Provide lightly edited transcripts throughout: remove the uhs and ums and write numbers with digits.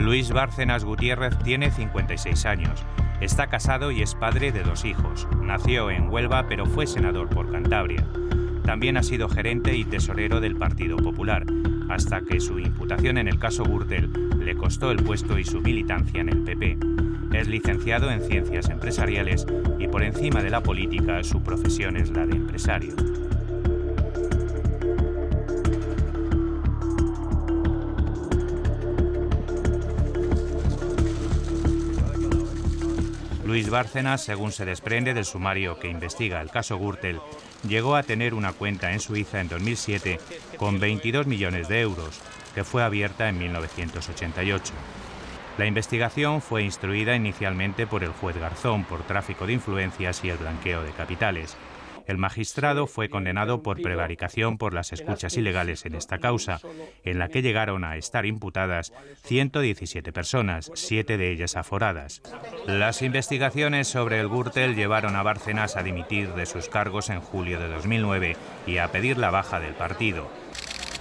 Luis Bárcenas Gutiérrez tiene 56 años. Está casado y es padre de 2 hijos. Nació en Huelva, pero fue senador por Cantabria. También ha sido gerente y tesorero del Partido Popular, hasta que su imputación en el caso Gürtel le costó el puesto y su militancia en el PP. Es licenciado en Ciencias Empresariales y por encima de la política su profesión es la de empresario. Luis Bárcenas, según se desprende del sumario que investiga el caso Gürtel, llegó a tener una cuenta en Suiza en 2007 con 22 millones de euros, que fue abierta en 1988. La investigación fue instruida inicialmente por el juez Garzón por tráfico de influencias y el blanqueo de capitales. El magistrado fue condenado por prevaricación por las escuchas ilegales en esta causa, en la que llegaron a estar imputadas 117 personas, 7 de ellas aforadas. Las investigaciones sobre el Gürtel llevaron a Bárcenas a dimitir de sus cargos en julio de 2009 y a pedir la baja del partido.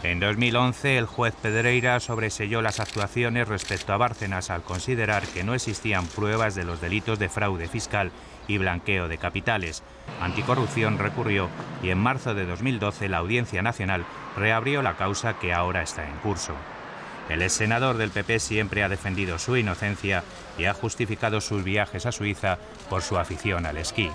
En 2011, el juez Pedreira sobreseyó las actuaciones respecto a Bárcenas al considerar que no existían pruebas de los delitos de fraude fiscal y blanqueo de capitales. Anticorrupción recurrió y en marzo de 2012 la Audiencia Nacional reabrió la causa que ahora está en curso. El exsenador del PP siempre ha defendido su inocencia y ha justificado sus viajes a Suiza por su afición al esquí.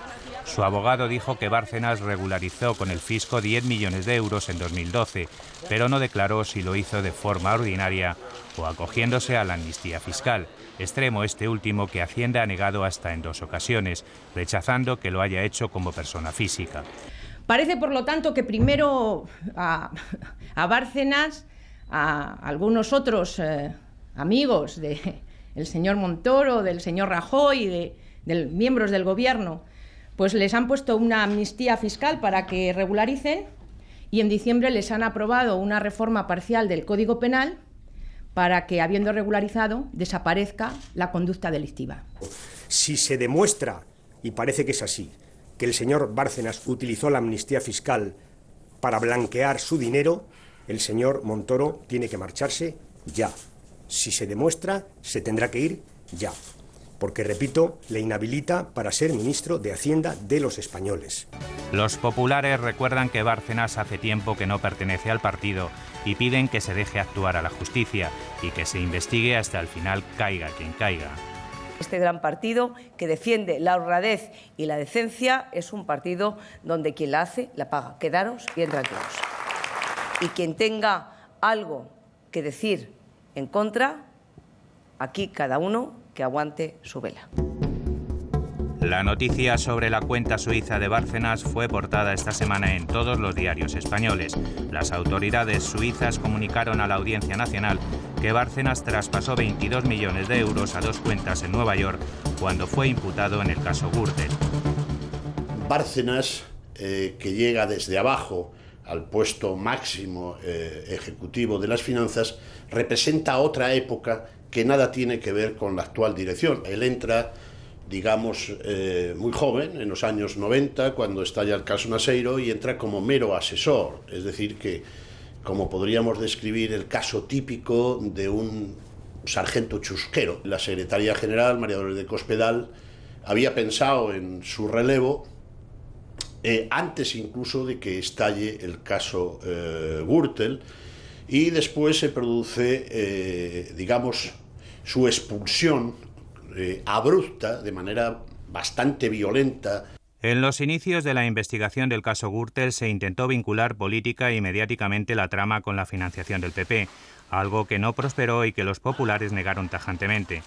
Su abogado dijo que Bárcenas regularizó con el fisco 10 millones de euros en 2012, pero no declaró si lo hizo de forma ordinaria o acogiéndose a la amnistía fiscal, extremo este último que Hacienda ha negado hasta en 2 ocasiones, rechazando que lo haya hecho como persona física. Parece, por lo tanto, que primero a Bárcenas, a algunos otros amigos del señor Montoro, del señor Rajoy y de miembros del gobierno, pues les han puesto una amnistía fiscal para que regularicen y en diciembre les han aprobado una reforma parcial del Código Penal para que, habiendo regularizado, desaparezca la conducta delictiva. Si se demuestra, y parece que es así, que el señor Bárcenas utilizó la amnistía fiscal para blanquear su dinero, el señor Montoro tiene que marcharse ya. Si se demuestra, se tendrá que ir ya. Porque, repito, le inhabilita para ser ministro de Hacienda de los españoles. Los populares recuerdan que Bárcenas hace tiempo que no pertenece al partido y piden que se deje actuar a la justicia y que se investigue hasta el final, caiga quien caiga. Este gran partido que defiende la honradez y la decencia es un partido donde quien la hace, la paga. Quedaros bien tranquilos. Y quien tenga algo que decir en contra, aquí cada uno que aguante su vela. La noticia sobre la cuenta suiza de Bárcenas fue portada esta semana en todos los diarios españoles. Las autoridades suizas comunicaron a la Audiencia Nacional que Bárcenas traspasó 22 millones de euros a 2 cuentas en Nueva York cuando fue imputado en el caso Gürtel. Bárcenas, que llega desde abajo al puesto máximo ejecutivo de las finanzas, representa otra época que nada tiene que ver con la actual dirección. Él entra, digamos, muy joven, en los años 90, cuando estalla el caso Naseiro, y entra como mero asesor, es decir, que como podríamos describir el caso típico de un sargento chusquero. La secretaria general, María Dolores de Cospedal, había pensado en su relevo antes incluso de que estalle el caso Gürtel, y después se produce, digamos, su expulsión abrupta, de manera bastante violenta. En los inicios de la investigación del caso Gürtel se intentó vincular política y mediáticamente la trama con la financiación del PP, algo que no prosperó y que los populares negaron tajantemente.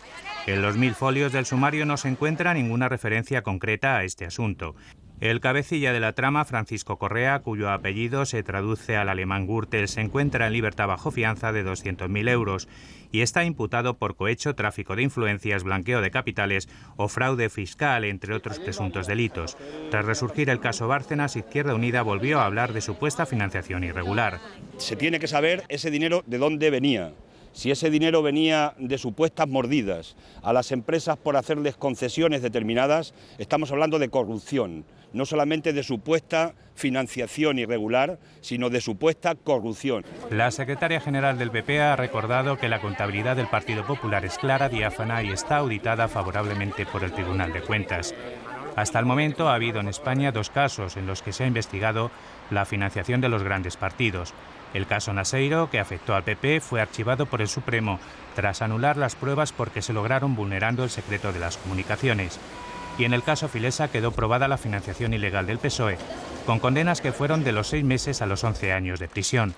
En los 1000 folios del sumario no se encuentra ninguna referencia concreta a este asunto. El cabecilla de la trama, Francisco Correa, cuyo apellido se traduce al alemán Gürtel, se encuentra en libertad bajo fianza de 200.000 euros y está imputado por cohecho, tráfico de influencias, blanqueo de capitales o fraude fiscal, entre otros presuntos delitos. Tras resurgir el caso Bárcenas, Izquierda Unida volvió a hablar de supuesta financiación irregular. Se tiene que saber ese dinero de dónde venía. Si ese dinero venía de supuestas mordidas a las empresas por hacerles concesiones determinadas, estamos hablando de corrupción, no solamente de supuesta financiación irregular, sino de supuesta corrupción. La secretaria general del PP ha recordado que la contabilidad del Partido Popular es clara, diáfana y está auditada favorablemente por el Tribunal de Cuentas. Hasta el momento ha habido en España 2 casos en los que se ha investigado la financiación de los grandes partidos. El caso Naseiro, que afectó al PP, fue archivado por el Supremo tras anular las pruebas porque se lograron vulnerando el secreto de las comunicaciones. Y en el caso Filesa quedó probada la financiación ilegal del PSOE, con condenas que fueron de los 6 meses a los 11 años de prisión.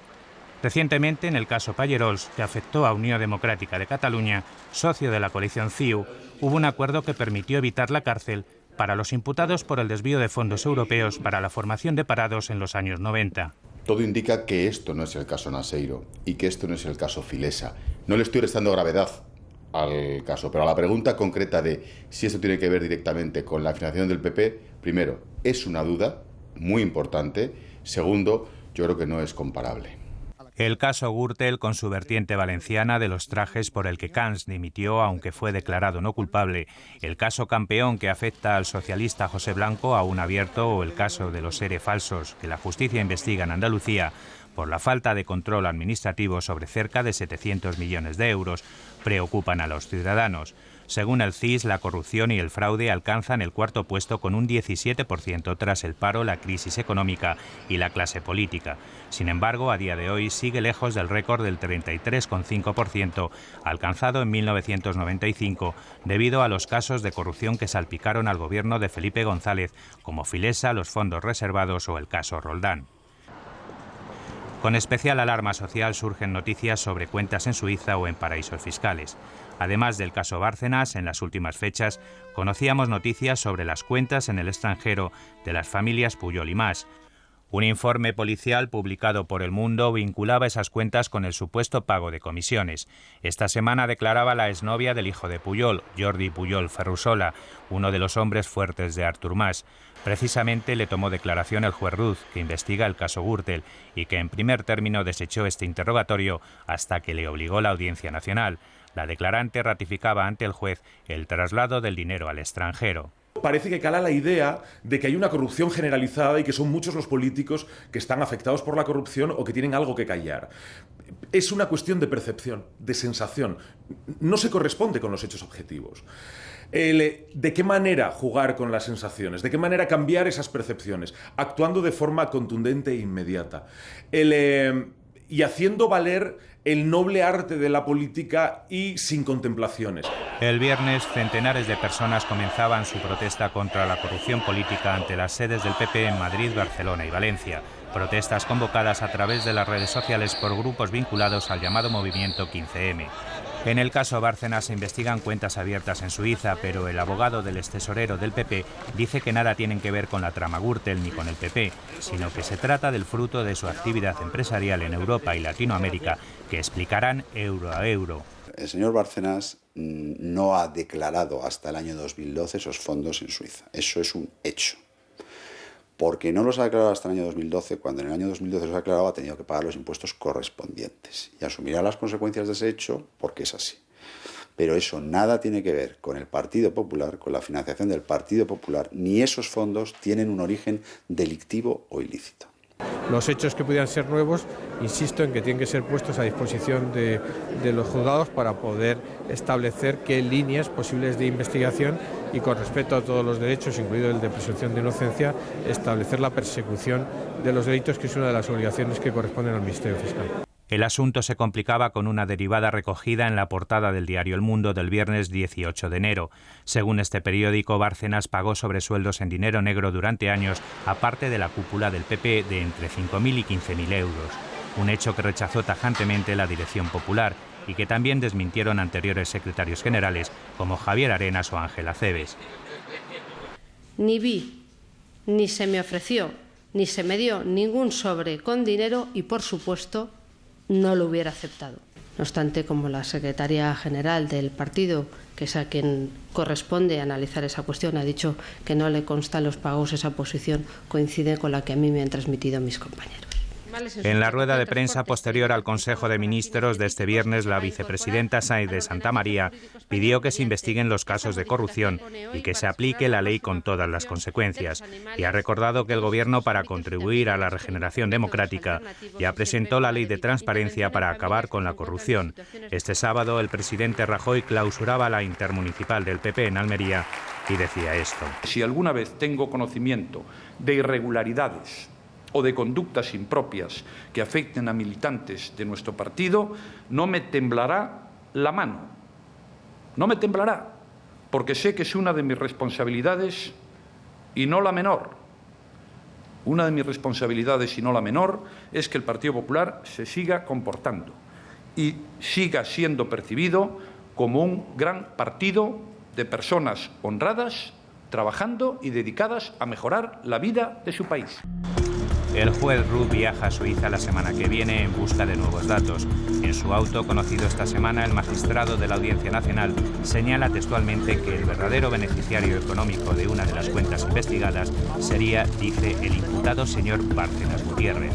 Recientemente, en el caso Pallerols, que afectó a Unión Democrática de Cataluña, socio de la coalición CiU, hubo un acuerdo que permitió evitar la cárcel para los imputados por el desvío de fondos europeos para la formación de parados en los años 90. Todo indica que esto no es el caso Naseiro y que esto no es el caso Filesa. No le estoy restando gravedad al caso, pero a la pregunta concreta de si esto tiene que ver directamente con la financiación del PP, primero, es una duda muy importante. Segundo, yo creo que no es comparable. El caso Gürtel, con su vertiente valenciana de los trajes por el que Camps dimitió, aunque fue declarado no culpable. El caso Campeón, que afecta al socialista José Blanco, aún abierto, o el caso de los ERE falsos, que la justicia investiga en Andalucía por la falta de control administrativo sobre cerca de 700 millones de euros, preocupan a los ciudadanos. Según el CIS, la corrupción y el fraude alcanzan el 4.º puesto con un 17% tras el paro, la crisis económica y la clase política. Sin embargo, a día de hoy sigue lejos del récord del 33,5% alcanzado en 1995 debido a los casos de corrupción que salpicaron al gobierno de Felipe González, como Filesa, los fondos reservados o el caso Roldán. Con especial alarma social surgen noticias sobre cuentas en Suiza o en paraísos fiscales. Además del caso Bárcenas, en las últimas fechas conocíamos noticias sobre las cuentas en el extranjero de las familias Pujol y Mas. Un informe policial publicado por El Mundo vinculaba esas cuentas con el supuesto pago de comisiones. Esta semana declaraba la exnovia del hijo de Pujol, Jordi Pujol Ferrusola, uno de los hombres fuertes de Artur Mas. Precisamente le tomó declaración el juez Ruz, que investiga el caso Gürtel y que en primer término desechó este interrogatorio hasta que le obligó la Audiencia Nacional. La declarante ratificaba ante el juez el traslado del dinero al extranjero. Parece que cala la idea de que hay una corrupción generalizada y que son muchos los políticos que están afectados por la corrupción o que tienen algo que callar. Es una cuestión de percepción, de sensación. No se corresponde con los hechos objetivos. ¿De qué manera jugar con las sensaciones? ¿De qué manera cambiar esas percepciones? Actuando de forma contundente e inmediata. Y haciendo valer el noble arte de la política y sin contemplaciones. El viernes, centenares de personas comenzaban su protesta contra la corrupción política ante las sedes del PP en Madrid, Barcelona y Valencia. Protestas convocadas a través de las redes sociales por grupos vinculados al llamado movimiento 15M. En el caso Bárcenas se investigan cuentas abiertas en Suiza, pero el abogado del extesorero del PP dice que nada tienen que ver con la trama Gürtel ni con el PP, sino que se trata del fruto de su actividad empresarial en Europa y Latinoamérica, que explicarán euro a euro. El señor Bárcenas no ha declarado hasta el año 2012 esos fondos en Suiza. Eso es un hecho. Porque no los ha declarado hasta el año 2012, cuando en el año 2012 los ha declarado, ha tenido que pagar los impuestos correspondientes. Y asumirá las consecuencias de ese hecho porque es así. Pero eso nada tiene que ver con el Partido Popular, con la financiación del Partido Popular, ni esos fondos tienen un origen delictivo o ilícito. Los hechos que pudieran ser nuevos, insisto en que tienen que ser puestos a disposición de los juzgados para poder establecer qué líneas posibles de investigación y con respeto a todos los derechos, incluido el de presunción de inocencia, establecer la persecución de los delitos, que es una de las obligaciones que corresponden al Ministerio Fiscal. El asunto se complicaba con una derivada recogida en la portada del diario El Mundo del viernes 18 de enero. Según este periódico, Bárcenas pagó sobresueldos en dinero negro durante años, aparte de la cúpula del PP, de entre 5.000 y 15.000 euros. Un hecho que rechazó tajantemente la dirección popular y que también desmintieron anteriores secretarios generales como Javier Arenas o Ángela Cebes. Ni vi, ni se me ofreció, ni se me dio ningún sobre con dinero y, por supuesto, no lo hubiera aceptado. No obstante, como la secretaria general del partido, que es a quien corresponde analizar esa cuestión, ha dicho que no le constan los pagos, esa posición coincide con la que a mí me han transmitido mis compañeros. En la rueda de prensa posterior al Consejo de Ministros de este viernes, la vicepresidenta Sáenz de Santamaría pidió que se investiguen los casos de corrupción y que se aplique la ley con todas las consecuencias. Y ha recordado que el Gobierno, para contribuir a la regeneración democrática, ya presentó la ley de transparencia para acabar con la corrupción. Este sábado, el presidente Rajoy clausuraba la intermunicipal del PP en Almería y decía esto. Si alguna vez tengo conocimiento de irregularidades o de conductas impropias que afecten a militantes de nuestro partido, no me temblará la mano. No me temblará, porque sé que es una de mis responsabilidades y no la menor. Una de mis responsabilidades y no la menor es que el Partido Popular se siga comportando y siga siendo percibido como un gran partido de personas honradas, trabajando y dedicadas a mejorar la vida de su país. El juez Ruth viaja a Suiza la semana que viene en busca de nuevos datos. En su auto, conocido esta semana, el magistrado de la Audiencia Nacional señala textualmente que el verdadero beneficiario económico de una de las cuentas investigadas sería, dice, el imputado señor Bárcenas Gutiérrez.